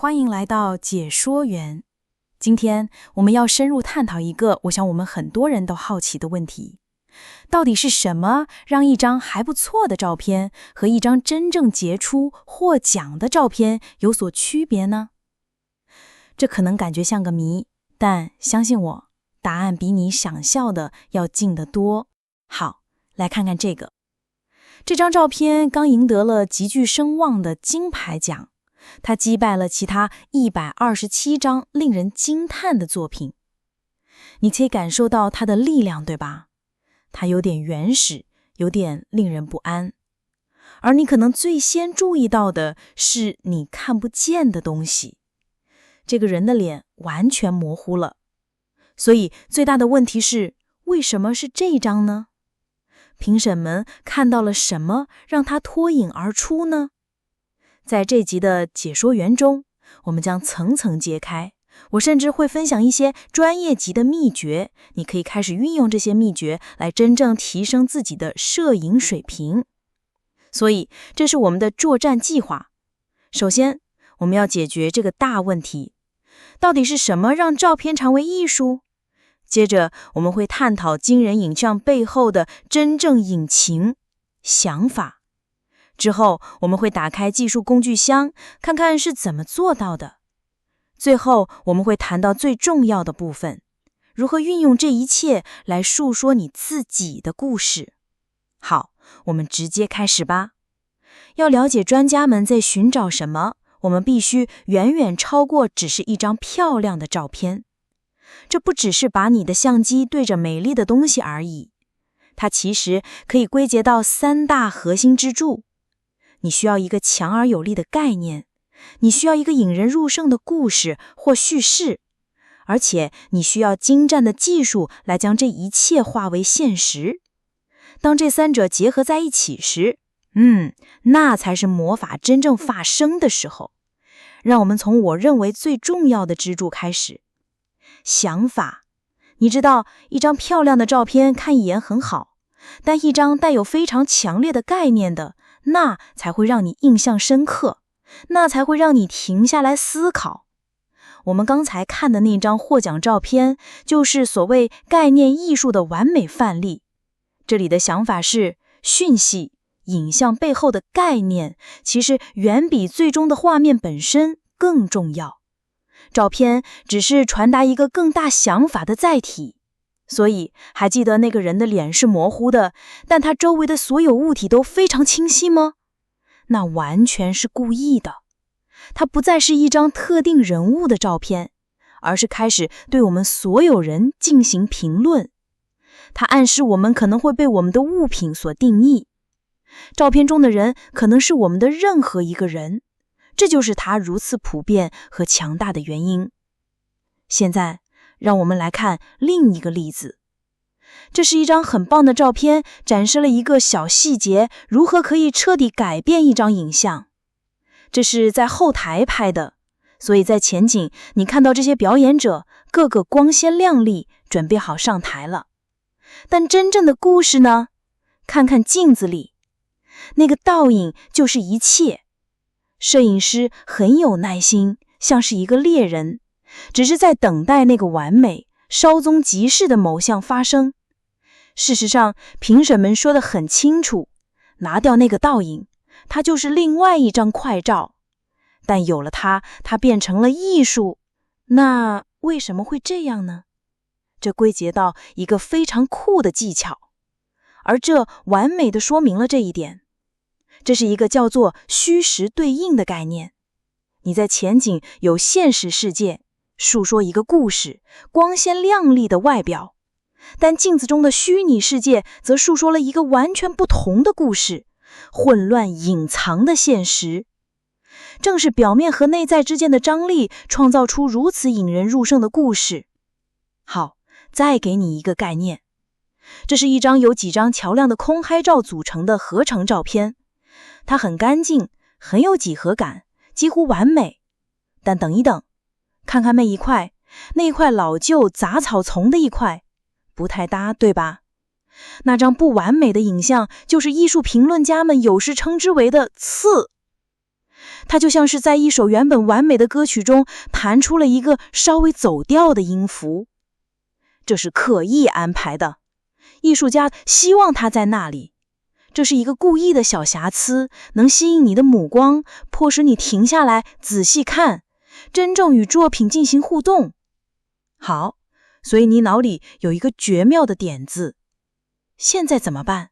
欢迎来到解说员。今天我们要深入探讨一个我想我们很多人都好奇的问题：到底是什么让一张还不错的照片和一张真正杰出获奖的照片有所区别呢？这可能感觉像个谜，但相信我，答案比你想象的要近得多。好，来看看这个。这张照片刚赢得了极具声望的金牌奖，它击败了其他127张令人惊叹的作品。你可以感受到它的力量，对吧？它有点原始，有点令人不安。而你可能最先注意到的是你看不见的东西。这个人的脸完全模糊了。所以最大的问题是，为什么是这张呢？评审们看到了什么让它脱颖而出呢？在这集的解说员中，我们将层层揭开，我甚至会分享一些专业级的秘诀，你可以开始运用这些秘诀来真正提升自己的摄影水平。所以这是我们的作战计划。首先，我们要解决这个大问题，到底是什么让照片成为艺术？接着我们会探讨惊人影像背后的真正引擎、想法。之后我们会打开技术工具箱，看看是怎么做到的。最后我们会谈到最重要的部分，如何运用这一切来述说你自己的故事。好，我们直接开始吧。要了解专家们在寻找什么，我们必须远远超过只是一张漂亮的照片。这不只是把你的相机对着美丽的东西而已，它其实可以归结到3大核心支柱。你需要一个强而有力的概念，你需要一个引人入胜的故事或叙事，而且你需要精湛的技术来将这一切化为现实。当这3者结合在一起时，那才是魔法真正发生的时候。让我们从我认为最重要的支柱开始。想法。你知道，一张漂亮的照片看一眼很好，但一张带有非常强烈的概念的，那才会让你印象深刻，那才会让你停下来思考。我们刚才看的那张获奖照片，就是所谓概念艺术的完美范例。这里的想法是，讯息、影像背后的概念，其实远比最终的画面本身更重要。照片只是传达一个更大想法的载体。所以还记得那个人的脸是模糊的，但他周围的所有物体都非常清晰吗？那完全是故意的。它不再是一张特定人物的照片，而是开始对我们所有人进行评论。它暗示我们可能会被我们的物品所定义。照片中的人可能是我们的任何一个人，这就是它如此普遍和强大的原因。现在让我们来看另一个例子。这是一张很棒的照片，展示了一个小细节，如何可以彻底改变一张影像。这是在后台拍的，所以在前景你看到这些表演者个个光鲜亮丽，准备好上台了。但真正的故事呢？看看镜子里，那个倒影就是一切。摄影师很有耐心，像是一个猎人，只是在等待那个完美、稍纵即逝的某项发生。事实上，评审们说得很清楚，拿掉那个倒影，它就是另外一张快照。但有了它，它变成了艺术。那为什么会这样呢？这归结到一个非常酷的技巧，而这完美地说明了这一点。这是一个叫做虚实对应的概念。你在前景有现实世界，述说一个故事，光鲜亮丽的外表，但镜子中的虚拟世界则述说了一个完全不同的故事，混乱隐藏的现实。正是表面和内在之间的张力，创造出如此引人入胜的故事。好，再给你一个概念。这是一张由几张桥亮的空拍照组成的合成照片。它很干净，很有几何感，几乎完美。但等一等，看看那一块老旧杂草丛的一块，不太搭，对吧？那张不完美的影像，就是艺术评论家们有时称之为的刺。它就像是在一首原本完美的歌曲中弹出了一个稍微走调的音符。这是刻意安排的，艺术家希望它在那里。这是一个故意的小瑕疵，能吸引你的目光，迫使你停下来仔细看，真正与作品进行互动。好，所以你脑里有一个绝妙的点子。现在怎么办？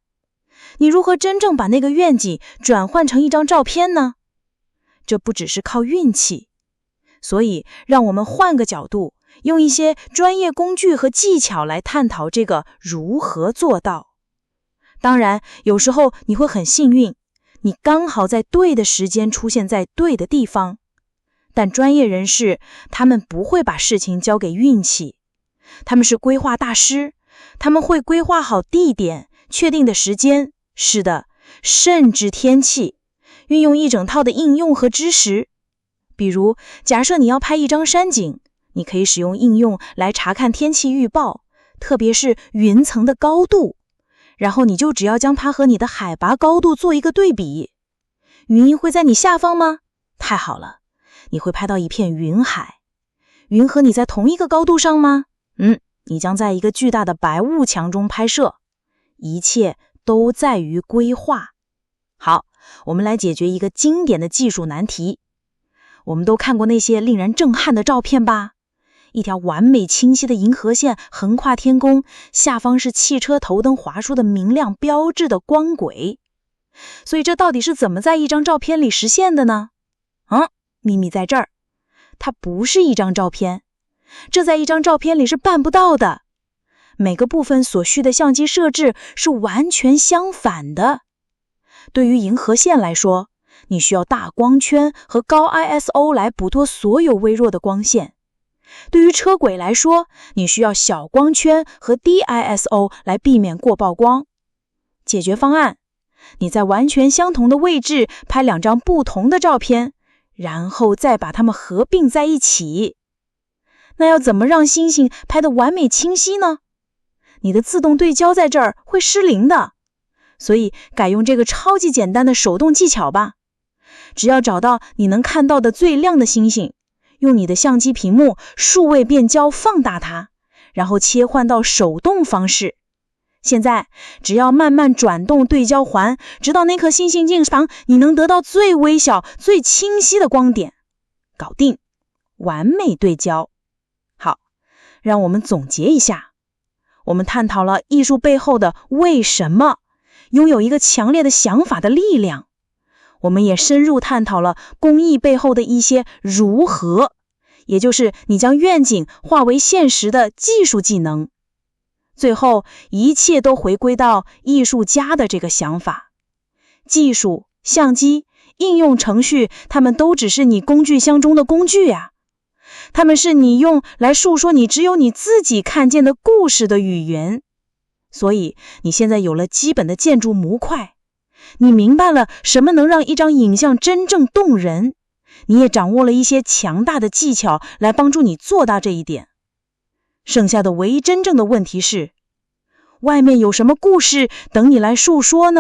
你如何真正把那个愿景转换成一张照片呢？这不只是靠运气。所以让我们换个角度，用一些专业工具和技巧来探讨这个如何做到。当然，有时候你会很幸运，你刚好在对的时间出现在对的地方。但专业人士，他们不会把事情交给运气，他们是规划大师，他们会规划好地点、确定的时间，是的，甚至天气，运用一整套的应用和知识。比如，假设你要拍一张山景，你可以使用应用来查看天气预报，特别是云层的高度。然后你就只要将它和你的海拔高度做一个对比。云会在你下方吗？太好了，你会拍到一片云海。云和你在同一个高度上吗？你将在一个巨大的白雾墙中拍摄。一切都在于规划。好，我们来解决一个经典的技术难题。我们都看过那些令人震撼的照片吧？一条完美清晰的银河线横跨天空，下方是汽车头灯划出的明亮标志的光轨。所以这到底是怎么在一张照片里实现的呢？秘密在这儿，它不是一张照片，这在一张照片里是办不到的。每个部分所需的相机设置是完全相反的。对于银河线来说，你需要大光圈和高 ISO 来捕捉所有微弱的光线。对于车轨来说，你需要小光圈和低 ISO 来避免过曝光。解决方案：你在完全相同的位置拍2张不同的照片，然后再把它们合并在一起。那要怎么让星星拍得完美清晰呢？你的自动对焦在这儿会失灵的，所以改用这个超级简单的手动技巧吧。只要找到你能看到的最亮的星星，用你的相机屏幕数位变焦放大它，然后切换到手动方式。现在只要慢慢转动对焦环，直到那颗星星镜旁你能得到最微小、最清晰的光点。搞定，完美对焦。好，让我们总结一下。我们探讨了艺术背后的为什么，拥有一个强烈的想法的力量。我们也深入探讨了工艺背后的一些如何，也就是你将愿景化为现实的技术技能。最后，一切都回归到艺术家的这个想法。技术、相机、应用程序，它们都只是你工具箱中的工具呀。它们是你用来述说你只有你自己看见的故事的语言。所以，你现在有了基本的建筑模块。你明白了什么能让一张影像真正动人，你也掌握了一些强大的技巧来帮助你做到这一点。剩下的唯一真正的问题是，外面有什么故事等你来述说呢？